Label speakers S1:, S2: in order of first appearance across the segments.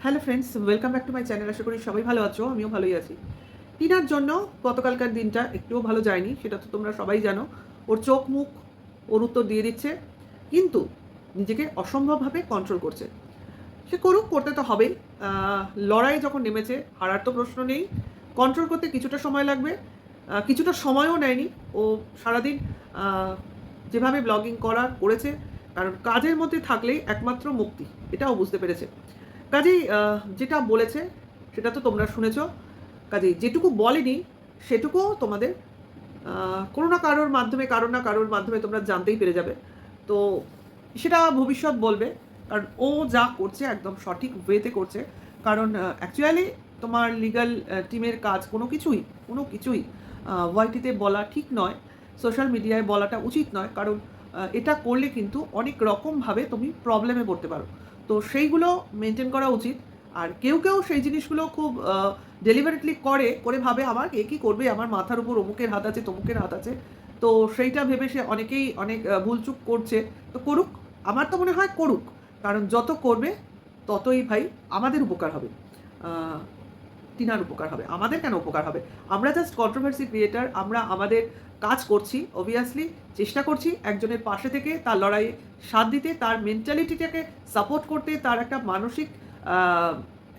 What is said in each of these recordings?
S1: Hello friends, welcome back to my channel. আশা করি সবাই ভালো আছো, আমিও ভালোই আছি। টিনার জন্য গতকালকার দিনটা একটুও ভালো যায়নি, সেটা তো তোমরা সবাই জানো। ওর চোখ মুখ ওর উত্তর দিয়ে দিচ্ছে, কিন্তু নিজেকে অসম্ভবভাবে কন্ট্রোল করছে। সে করুক, করতে তো হবেই। লড়াই যখন নেমেছে, হারার তো প্রশ্ন নেই। কন্ট্রোল করতে কিছুটা সময় লাগবে, কিছুটা সময়ও নেয়নি। ও সারাদিন আহ, যেভাবে ব্লগিং করার করেছে, কারণ কাজের মধ্যে থাকলেই একমাত্র মুক্তি, এটাও বুঝতে পেরেছে। কাজেই যেটা বলেছে সেটা তো তোমরা শুনেছ। কাজেই যেটুকু বলেনি সেটুকুও তোমাদের কোনো না কারোর মাধ্যমে, কারোর না কারোর মাধ্যমে তোমরা জানতেই পেরে যাবে। তো সেটা ভবিষ্যৎ বলবে, কারণ ও যা করছে একদম সঠিক ওয়েতে করছে। কারণ অ্যাকচুয়ালি তোমার লিগ্যাল টিমের কাজ কোনো কিছুই ওয়াইটিতে বলা ঠিক নয়, সোশ্যাল মিডিয়ায় বলাটা উচিত নয়। কারণ এটা করলে কিন্তু অনেক রকমভাবে তুমি প্রবলেমে পড়তে পারো। তো সেইগুলো মেনটেন করা উচিত। আর কেউ কেউ সেই জিনিসগুলো খুব ডেলিভারেটলি করে ভাবে আমার কে কী করবে, আমার মাথার উপর অমুকের হাত আছে তমুকের হাত আছে। তো সেইটা ভেবে সে অনেকেই অনেক ভুলচুক করছে। তো করুক, আমার তো মনে হয় করুক। কারণ যত করবে ততই ভাই আমাদের উপকার হবে, আহ, টিনার উপকার হবে। আমাদের কেন উপকার হবে? আমরা জাস্ট কন্ট্রোভার্সি ক্রিয়েটার, আমরা আমাদের কাজ করছি। অবভিয়াসলি চেষ্টা করছি একজনের পাশে থেকে তার লড়াইয়ে সাথ দিতে, তার মেন্টালিটিটাকে সাপোর্ট করতে, তার একটা মানসিক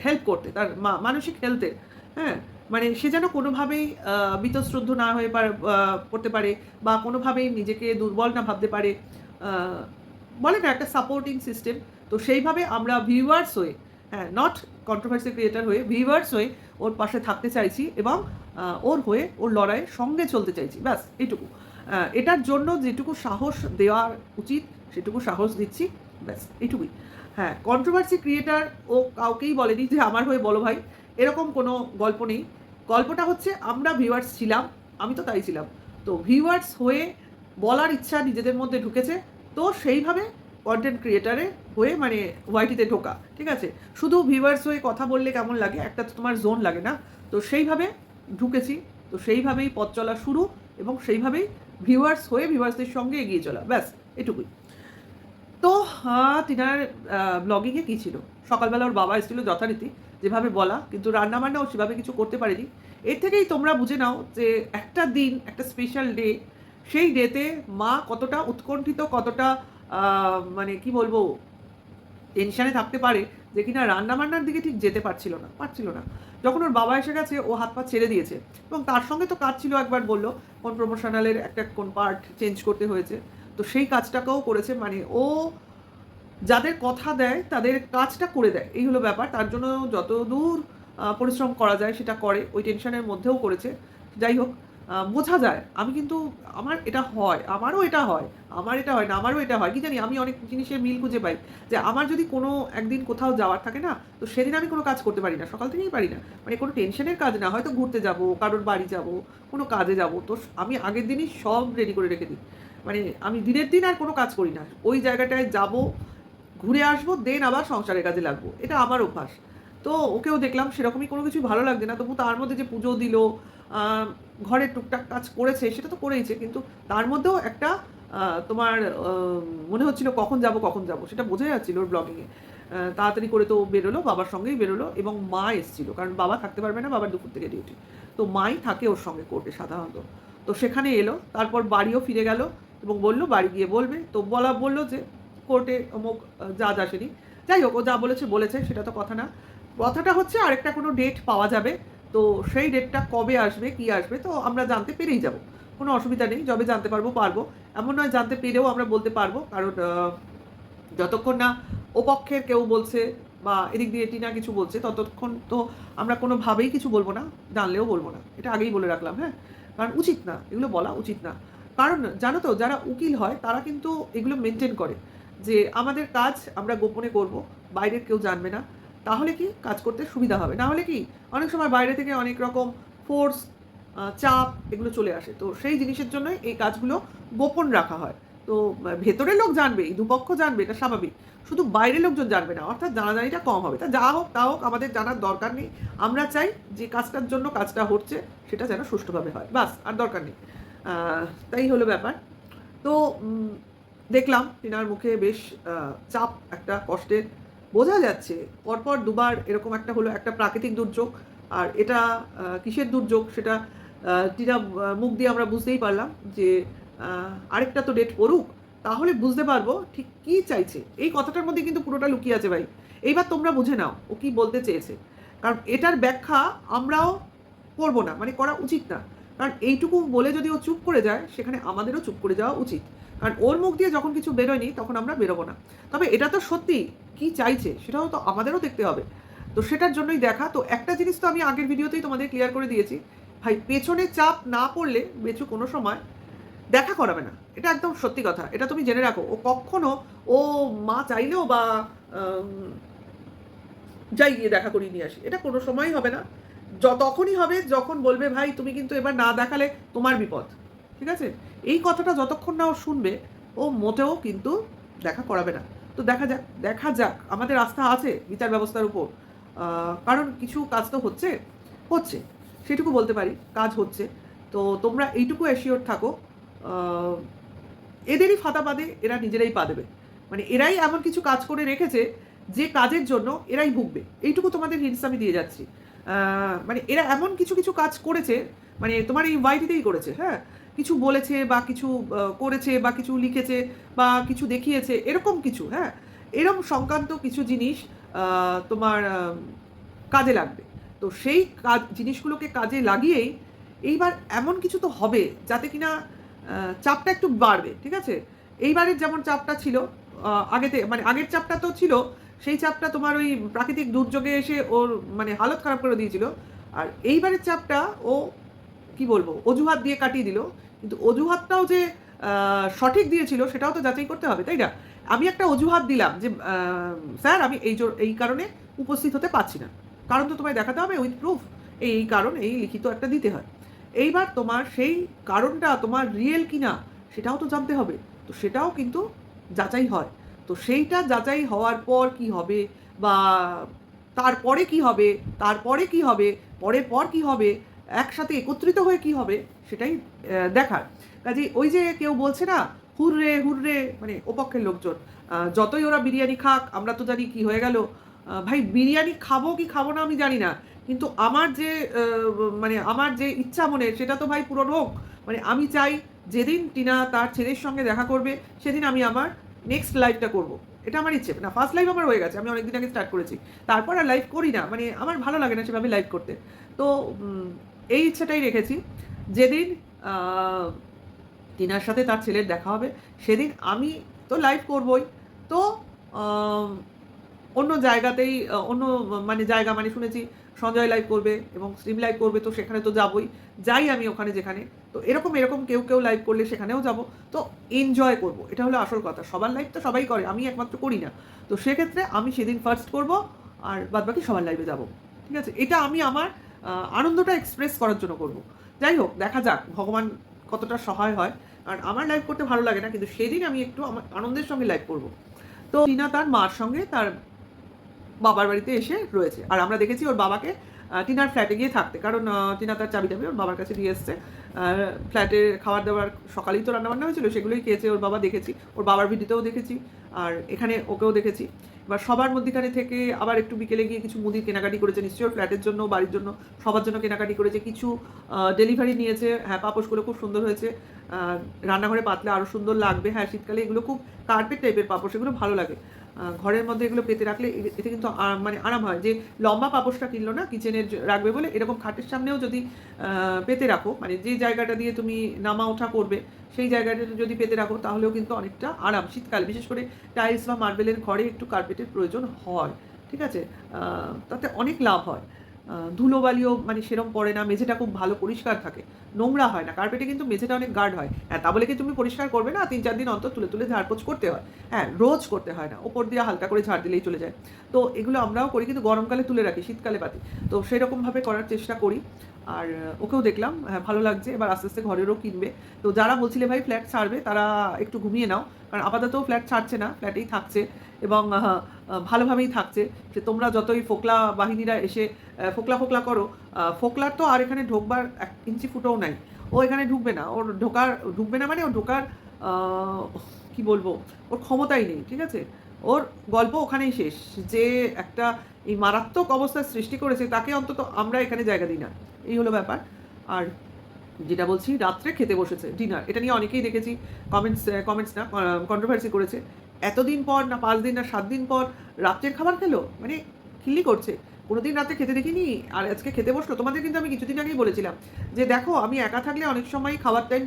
S1: হেল্প করতে, তার মানসিক হেলথের। হ্যাঁ, মানে সে যেন কোনোভাবেই বীতশ্রদ্ধ না হয়ে পড়তে পারে, বা কোনোভাবেই নিজেকে দুর্বল না ভাবতে পারে। আহ, বলে না একটা সাপোর্টিং সিস্টেম। তো সেইভাবে আমরা ভিউয়ার্স হয়ে, হ্যাঁ, নট কন্ট্রোভার্সি ক্রিয়েটার হয়ে, ভিউয়ার্স হয়ে ওর পাশে থাকতে চাইছি, এবং ওর হয়ে ওর লড়াইয়ের সঙ্গে চলতে চাইছি, ব্যাস এইটুকু। এটার জন্য যেটুকু সাহস দেওয়ার উচিত সেটুকু সাহস দিচ্ছি, ব্যাস এইটুকুই। হ্যাঁ, কন্ট্রোভার্সি ক্রিয়েটার ও কাউকেই বলেনি যে আমার হয়ে বলো ভাই, এরকম কোনো গল্প নেই। গল্পটা হচ্ছে আমরা ভিউয়ার্স ছিলাম, আমি তো তাই ছিলাম। তো ভিউয়ার্স হয়ে বলার ইচ্ছা নিজেদের মধ্যে ঢুকেছে। তো সেইভাবে কন্টেন্ট ক্রিয়েটারে হয়ে, মানে ওয়াইটিতে ঢোকা, ঠিক আছে। শুধু ভিউয়ার্স হয়ে কথা বললে কেমন লাগে, একটা তো তোমার জোন লাগে না। তো সেইভাবে ঢুকেছি। তো সেইভাবেই পথ চলা শুরু, এবং সেইভাবেই ভিউয়ার্স হয়ে ভিউয়ার্সদের সঙ্গে এগিয়ে চলা, ব্যাস এটুকুই। তো তিনার ব্লগিংয়ে কী ছিল, সকালবেলা ওর বাবা এসেছিলো যথারীতি, যেভাবে বলা, কিন্তু রান্নাবান্না ও সেভাবে কিছু করতে পারেনি। এর থেকেই তোমরা বুঝে নাও যে একটা দিন, একটা স্পেশাল ডে, সেই ডেতে মা কতটা উৎকণ্ঠিত, কতটা মানে কি বলবো, টেনশানে থাকতে পারে, যে কিনা রান্নাবান্নার দিকে ঠিক যেতে পারছিল না। যখন ওর বাবা এসে গেছে, ও হাত পা ছেড়ে দিয়েছে। এবং তার সঙ্গে তো কাজ ছিল, একবার বললো কোন প্রমোশনালের একটা কোন পার্ট চেঞ্জ করতে হয়েছে। তো সেই কাজটাকেও করেছে, মানে ও যাদের কথা দেয় তাদের কাজটা করে দেয়, এই হলো ব্যাপার। তার জন্য যত দূর পরিশ্রম করা যায় সেটা করে, ওই টেনশনের মধ্যেও করেছে। যাই হোক, বোঝা যায়। আমি কিন্তু আমার এটা হয়, আমারও এটা হয়, আমার এটা হয় না, আমারও এটা হয়, কি জানি, আমি অনেক জিনিসের মিল খুঁজে পাই। যে আমার যদি কোনো একদিন কোথাও যাওয়ার থাকে না, তো সেদিন আমি কোনো কাজ করতে পারি না, সকাল থেকেই পারি না। মানে কোনো টেনশনের কাজ না, হয়তো ঘুরতে যাব, কারোর বাড়ি যাব, কোনো কাজে যাব, তো আমি আগের দিনই সব রেডি করে রেখে দিই। মানে আমি দিনের দিন আর কোনো কাজ করি না, ওই জায়গাটায় যাব, ঘুরে আসবো, দেন আবার সংসারের কাজে লাগবো, এটা আমার অভ্যাস। তো ওকেও দেখলাম সেরকমই, কোনো কিছু ভালো লাগছে না, তবু তার মধ্যে যে পুজো দিল, ঘরের টুকটাক কাজ করেছে, সেটা তো করেইছে, কিন্তু তার মধ্যেও একটা তোমার মনে হচ্ছিল কখন যাব সেটা বোঝা যাচ্ছিল ওর ব্লগিংয়ে। তাড়াতাড়ি করে তো বেরোলো, বাবার সঙ্গেই বেরোলো, এবং মা এসেছিলো, কারণ বাবা থাকতে পারবে না, বাবার দুপুর থেকে ডিউটি। তো মাই থাকে ওর সঙ্গে কোর্টে সাধারণত। তো সেখানে এলো, তারপর বাড়িও ফিরে গেল, এবং বলল বাড়ি গিয়ে বলবে। তো বললো যে কোর্টে অমুক জাজ আসেনি। যাই হোক, ও যা বলেছে সেটা তো কথা না। কথাটা হচ্ছে আরেকটা কোনো ডেট পাওয়া যাবে। তো সেই ডেটটা কবে আসবে, কি আসবে, তো আমরা জানতে পেরেই যাব, কোনো অসুবিধা নেই। যবে জানতে পারবো। এমন নয় জানতে পেরেও আমরা বলতে পারবো, কারণ যতক্ষণ না ও পক্ষের কেউ বলছে বা এদিক দিয়ে টিনা কিছু বলছে, ততক্ষণ তো আমরা কোনোভাবেই কিছু বলবো না, জানলেও বলবো না, এটা আগেই বলে রাখলাম। হ্যাঁ, কারণ উচিত না, এগুলো বলা উচিত না। কারণ জানো তো, যারা উকিল হয় তারা কিন্তু এগুলো মেনটেন করে, যে আমাদের কাজ আমরা গোপনে করব, বাইরের কেউ জানবে না। তাহলে কি কাজ করতে সুবিধা হবে, না হলে কি অনেক সময় বাইরে থেকে অনেক রকম ফোর্স, চাপ, এগুলো চলে আসে। তো সেই জিনিসের জন্যই এই কাজগুলো গোপন রাখা হয়। তো ভেতরের লোক জানবে, দুপক্ষ জানবে, এটা স্বাভাবিক। শুধু বাইরের লোকজন জানবে না, অর্থাৎ জানাজানিটা কম হবে। তা যা হোক তা হোক, আমাদের জানার দরকার নেই। আমরা চাই যে কাজটার জন্য কাজটা হচ্ছে সেটা যেন সুষ্ঠুভাবে হয়, বাস, আর দরকার নেই। তাই হলো ব্যাপার। তো দেখলাম টিনার মুখে বেশ চাপ, একটা কষ্টের বোঝা যাচ্ছে পরপর দুবার এরকম একটা হলো, একটা প্রাকৃতিক দুর্যোগ, আর এটা কিসের দুর্যোগ সেটা টিনা মুখ দিয়ে আমরা বুঝতেই পারলাম যে আরেকটা তো ডেট পড়ুক, তাহলে বুঝতে পারবো ঠিক কী চাইছে। এই কথাটার মধ্যে কিন্তু পুরোটা লুকিয়ে আছে ভাই। এইবার তোমরা বুঝে নাও ও কী বলতে চেয়েছে, কারণ এটার ব্যাখ্যা আমরাও করবো না, মানে করা উচিত না। কারণ এইটুকু বলে যদি ও চুপ করে যায়, সেখানে আমাদেরও চুপ করে যাওয়া উচিত, কারণ ওর মুখ দিয়ে যখন কিছু বেরোয়নি তখন আমরা বেরোবো না। তবে এটা তো সত্যি কি চাইছে সেটাও তো আমাদেরও দেখতে হবে, তো সেটার জন্যই দেখা। তো একটা জিনিস তো আমি আগের ভিডিওতেই তোমাদের ক্লিয়ার করে দিয়েছি, ভাই পেছনে চাপ না পড়লে বেচু কোনো সময় দেখা করাবে না, এটা একদম সত্যি কথা, এটা তুমি জেনে রাখো। ও কখনো ও মা চাইলেও বা যাই গিয়ে দেখা করিয়ে নিয়ে আসি, এটা কোনো সময়ই হবে না। তখনই হবে যখন বলবে ভাই তুমি কিন্তু এবার না দেখালে তোমার বিপদ, ঠিক আছে? এই কথাটা যতক্ষণ না ও শুনবে, ও মোটেও কিন্তু দেখা করাবে না। তো দেখা যাক, দেখা যাক, আমাদের আস্থা আছে বিচার ব্যবস্থার উপর, কারণ কিছু কাজ তো হচ্ছে হচ্ছে, সেটুকু বলতে পারি, কাজ হচ্ছে। তো তোমরা এইটুকু অ্যাসিওর থাকো, এদেরই ফাতা বাদে এরা নিজেরাই পা দেবে, মানে এরাই এমন কিছু কাজ করে রেখেছে যে কাজের জন্য এরাই ভুগবে, এইটুকু তোমাদের হিন্টস আমি দিয়ে যাচ্ছি। মানে এরা এমন কিছু কিছু কাজ করেছে, মানে তোমার এই ওয়াইটিতেই করেছে, হ্যাঁ, কিছু বলেছে বা কিছু করেছে বা কিছু লিখেছে বা কিছু দেখিয়েছে, এরকম কিছু, হ্যাঁ, এরকম সংক্রান্ত কিছু জিনিস তোমার কাজে লাগবে। তো সেই কাজ জিনিসগুলোকে কাজে লাগিয়েই এইবার এমন কিছু তো হবে যাতে কিনা চাপটা একটু বাড়বে, ঠিক আছে? এইবারের যেমন চাপটা ছিল আগেতে, মানে আগের চাপটা তো ছিল, সেই চাপটা তোমার ওই প্রাকৃতিক দুর্যোগে এসে ওর মানে হালত খারাপ করে দিয়েছিল। আর এইবারের চাপটা ও কি বলবো অজুহাত দিয়ে কাটিয়ে দিল, কিন্তু অজুহাতটাও যে সঠিক দিয়েছিল সেটাও তো যাচাই করতে হবে, তাই না? আমি একটা অজুহাত দিলাম যে স্যার আমি এই কারণে উপস্থিত হতে পারছি না, কারণ তো তোমায় দেখাতে হবে উইথ প্রুফ, এই কারণ, এই লিখিত একটা দিতে হয়। এইবার তোমার সেই কারণটা তোমার রিয়েল কিনা সেটাও তো জানতে হবে, তো সেটাও কিন্তু যাচাই হয়। তো সেইটা যাচাই হওয়ার পর কি হবে, বা তারপরে কি হবে, তারপরে কি হবে, পরের পর কি হবে, একসাথে একত্রিত হয়ে কি হবে, সেটাই দেখার। কাজে ওই যে কেউ বলছে না হুররে হুররে, মানে ওপক্ষের লোকজন, যতই ওরা বিরিয়ানি খাক আমরা তো জানি কি হয়ে গেল। ভাই বিরিয়ানি খাবো কি খাবো না আমি জানি না, কিন্তু আমার যে মানে আমার যে ইচ্ছা মনে সেটা তো ভাই পূরণ হোক। মানে আমি চাই যেদিন টিনা তার ছেলের সঙ্গে দেখা করবে সেদিন আমি আমার নেক্সট লাইফটা করব, এটা আমার ইচ্ছে না। ফার্স্ট লাইফ আমার হয়ে গেছে, আমি অনেকদিন আগে স্টার্ট করেছি, তারপর আর লাইভ করি না, মানে আমার ভালো লাগে না সেভাবে লাইভ করতে। তো এই ইচ্ছাটাই রেখেছি, যেদিন টিনার সাথে তার ছেলের দেখা হবে সেদিন আমি তো লাইভ করবই। তো অন্য জায়গাতেই অন্য মানে জায়গা, মানে শুনেছি সঞ্জয় লাইভ করবে এবং স্ট্রিম লাইভ করবে, তো সেখানে তো যাবই, যাই আমি ওখানে যেখানে। তো এরকম এরকম কেউ কেউ লাইভ করলে সেখানেও যাব, তো এনজয় করব, এটা হলো আসল কথা। সবার লাইভ তো সবাই করে, আমি একমাত্র করি না। তো সেক্ষেত্রে আমি সেদিন ফার্স্ট করব, আর বাদবাকি সবার লাইভে যাব, ঠিক আছে? এটা আমি আমার আনন্দটা এক্সপ্রেস করার জন্য করব। যাই হোক, দেখা যাক ভগবান কতটা সহায় হয়, কারণ আমার লাইভ করতে ভালো লাগে না, কিন্তু সেদিন আমি একটু আমার আনন্দের সঙ্গে লাইভ করব। তো টিনা তার মার সঙ্গে তার বাবার বাড়িতে এসে রয়েছে, আর আমরা দেখেছি ওর বাবাকে টিনার ফ্ল্যাটে গিয়ে থাকতে, কারণ টিনা তার চাবি টাবি ওর বাবার কাছে দিয়ে এসছে। ফ্ল্যাটে খাবার দাবার সকালেই তো রান্নাবান্না হয়েছিল, সেগুলোই খেয়েছে ওর বাবা, দেখেছি ওর বাবার ভিডিওতেও দেখেছি, আর এখানে ওকেও দেখেছি। এবার সবার মধ্যেখানে থেকে আবার একটু বিকেলে গিয়ে কিছু মুদির কেনাকাটি করেছে, নিশ্চয়ই ফ্ল্যাটের জন্য, বাড়ির জন্য, সবার জন্য কেনাকাটি করেছে। কিছু ডেলিভারি নিয়েছে, হ্যাঁ পাপোশগুলো খুব সুন্দর হয়েছে, রান্নাঘরে পাতলে আরও সুন্দর লাগবে। হ্যাঁ শীতকালে এগুলো খুব কার্পেট টাইপের পাপোশ, এগুলো ভালো লাগে, ঘরের মধ্যে এগুলো পেতে রাখলে এতে কিন্তু মানে আরাম হয়। যে লম্বা পাপোশটা কিনলো না কিচেনের রাখবে বলে, এরকম খাটের সামনেও যদি পেতে রাখো, মানে যে জায়গাটা দিয়ে তুমি নামা ওঠা করবে সেই জায়গাটা যদি পেতে রাখো, তাহলেও কিন্তু অনেকটা আরাম। শীতকালে বিশেষ করে টাইলস বা মার্বেলের ঘরে একটু কার্পেটের প্রয়োজন হয়, ঠিক আছে? তাতে অনেক লাভ হয়, ধুলোবালিও মানে সেরম পড়ে না, মেঝেটা খুব ভালো পরিষ্কার থাকে, নোংরা হয় না। কার্পেটে কিন্তু মেঝেটা অনেক গার্ড হয়। হ্যাঁ তা বলে কি তুমি পরিষ্কার করবে না, 3-4 দিন অন্তর তুলে তুলে ঝাড়পোছ করতে হয়, হ্যাঁ রোজ করতে হয় না, ওপর দিয়ে হালকা করে ঝাড় দিলেই চলে যায়। তো এগুলো আমরাও করি, কিন্তু গরমকালে তুলে রাখি, শীতকালে পাতি। তো সেরকমভাবে করার চেষ্টা করি। আর ওকেও দেখলাম হ্যাঁ ভালো লাগছে, এবার আস্তে আস্তে ঘরেরও কিনবে। তো যারা বলছিলে ভাই ফ্ল্যাট ছাড়বে তারা একটু ঘুমিয়ে নাও, কারণ আপাতত ফ্ল্যাট ছাড়ছে না, ফ্ল্যাটেই থাকছে এবং ভালোভাবেই থাকছে। সে তোমরা যতই ফোকলা বাহিনীরা এসে ফোকলা ফোকলা করো, ফোকলার তো আর এখানে ঢোকবার 1 ইঞ্চি ফুটোও নাই, ও এখানে ঢুকবে না, ওর ঢুকবে না, মানে ও ঢোকার কী বলবো, ওর ক্ষমতাই নেই, ঠিক আছে? ওর গল্প ওখানেই শেষ। যে একটা এই মারাত্মক অবস্থার সৃষ্টি করেছে তাকে অন্তত আমরা এখানে জায়গা দিই না, এই হলো ব্যাপার। আর যেটা বলছি, রাত্রে খেতে বসেছে ডিনার, এটা নিয়ে অনেকেই দেখেছি কমেন্টস না কন্ট্রোভার্সি করেছে। এতদিন পর না 5 দিন না 7 দিন পর রাত্রের খাবার খেলো, মানে খিল্লি করছে। কোনোদিন রাতে খেতে দেখিনি, আর আজকে খেতে বসলো। তোমাদের কিন্তু আমি কিছুদিন আগেই বলেছিলাম যে দেখো, আমি একা থাকলে অনেক সময় খাবার টাইম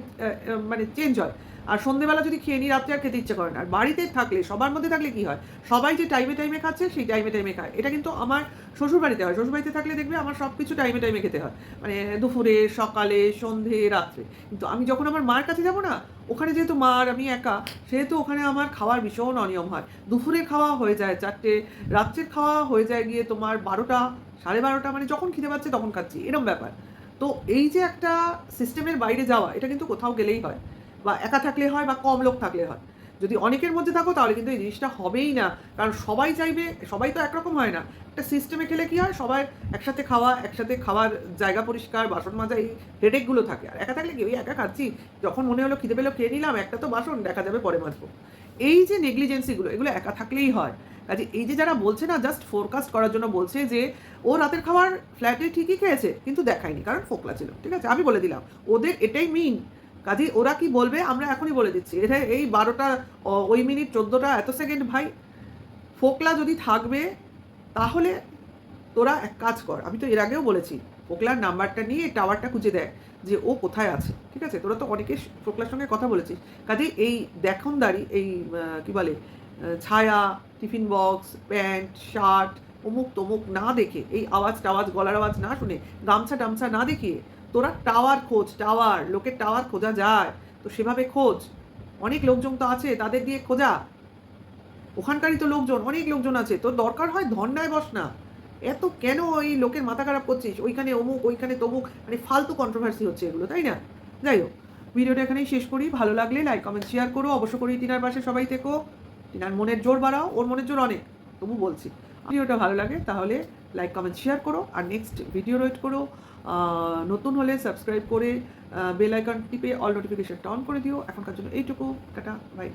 S1: মানে চেঞ্জ হয়, আর সন্ধেবেলা যদি খেয়ে নিই রাত্রে আর খেতে ইচ্ছে করে না। আর বাড়িতে থাকলে, সবার মধ্যে থাকলে কি হয়, সবাই যে টাইমে টাইমে খাচ্ছে সেই টাইমে টাইমে খায়। এটা কিন্তু আমার শ্বশুরবাড়িতে হয়। শ্বশুরবাড়িতে থাকলে দেখবে আমার সব কিছু টাইমে টাইমে খেতে হয়, মানে দুপুরে, সকালে, সন্ধে, রাত্রে। কিন্তু আমি যখন আমার মার কাছে যাবো না, ওখানে যেহেতু মা আর আমি একা, সেহেতু ওখানে আমার খাওয়ার ভীষণ অনিয়ম হয়। দুপুরের খাওয়া হয়ে যায় 4টে, রাত্রের খাওয়া হয়ে যায় গিয়ে তোমার 12টা, 12:30, মানে যখন খিদে পাচ্ছে তখন খাচ্ছি, এরম ব্যাপার। তো এই যে একটা সিস্টেমের বাইরে যাওয়া, এটা কিন্তু কোথাও গেলেই হয়, বা একা থাকলে হয়, বা কম লোক থাকলে হয়। যদি অনেকের মধ্যে থাকো তাহলে কিন্তু এই জিনিসটা হবেই না, কারণ সবাই চাইবে, সবাই তো একরকম হয় না। একটা সিস্টেমে খেলে কি হয়, সবাই একসাথে খাওয়া, একসাথে খাওয়ার জায়গা পরিষ্কার, বাসন মাজা, এই হেডেকগুলো থাকে। আর একা থাকলে কি, ওই একা খাচ্ছি, যখন মনে হলো খিদে পেলো খেয়ে নিলাম, একটা তো বাসন দেখা যাবে পরে মাজবো। এই যে নেগলিজেন্সিগুলো, এগুলো একা থাকলেই হয়। কাজে এই যে যারা বলছে না, জাস্ট ফোরকাস্ট করার জন্য বলছে যে ও রাতের খাবার ফ্ল্যাটে ঠিকই খেয়েছে কিন্তু দেখায়নি কারণ ফোকলা ছিল, ঠিক আছে, আমি বলে দিলাম ওদের এটাই মিন। কাজে ওরা কি বলবে আমরা এখনই বলে দিচ্ছি, এটা এই 12টা ওই মিনিট 14টা এত সেকেন্ড, ভাই ফোকলা যদি থাকবে তাহলে তোরা এক কাজ কর, আমি তো এর আগেও বলেছি, ফোকলার নাম্বারটা নিয়ে টাওয়ারটা খুঁজে দেয় যে ও কোথায় আছে, ঠিক আছে। তোরা তো অনেকে ফোকলার সঙ্গে কথা বলেছিস। কাজে এই দেখনদারি, এই কি বলে, ছায়া, টিফিন বক্স, প্যান্ট, শার্ট, অমুক তমুক না দেখে, এই আওয়াজ টাওয়াজ, গলার আওয়াজ না শুনে, গামছা টামছা না দেখিয়ে তোরা টাওয়ার খোঁজ। টাওয়ার, লোকের টাওয়ার খোঁজা যায় তো সেভাবে খোঁজ। অনেক লোকজন তো আছে, তাদের দিয়ে খোঁজা। ওখানকারই তো লোকজন, অনেক লোকজন আছে, তোর দরকার হয় ধর্নায় বস না। এত কেন ওই লোকের মাথা খারাপ করছিস, ওইখানে অমুক ওইখানে তমুক, মানে ফালতু কন্ট্রোভার্সি হচ্ছে এগুলো, তাই না? যাই হোক, ভিডিওটা এখানেই শেষ করি। ভালো লাগলে লাইক কমেন্ট শেয়ার করো, অবশ্য করি টিনার পাশে সবাই থেকো। টিনার মনের জোর বাড়াও, ওর মনের জোর অনেক, তবু বলছি ভিডিওটা ভালো লাগে তাহলে লাইক কমেন্ট শেয়ার করো, আর নেক্সট ভিডিও ওয়েট করো। নতুন হলে সাবস্ক্রাইব করে বেল আইকন টিপে অল নোটিফিকেশনটা অন করে দিও। এখনকার জন্য এইটুকু, টাটা, বাই।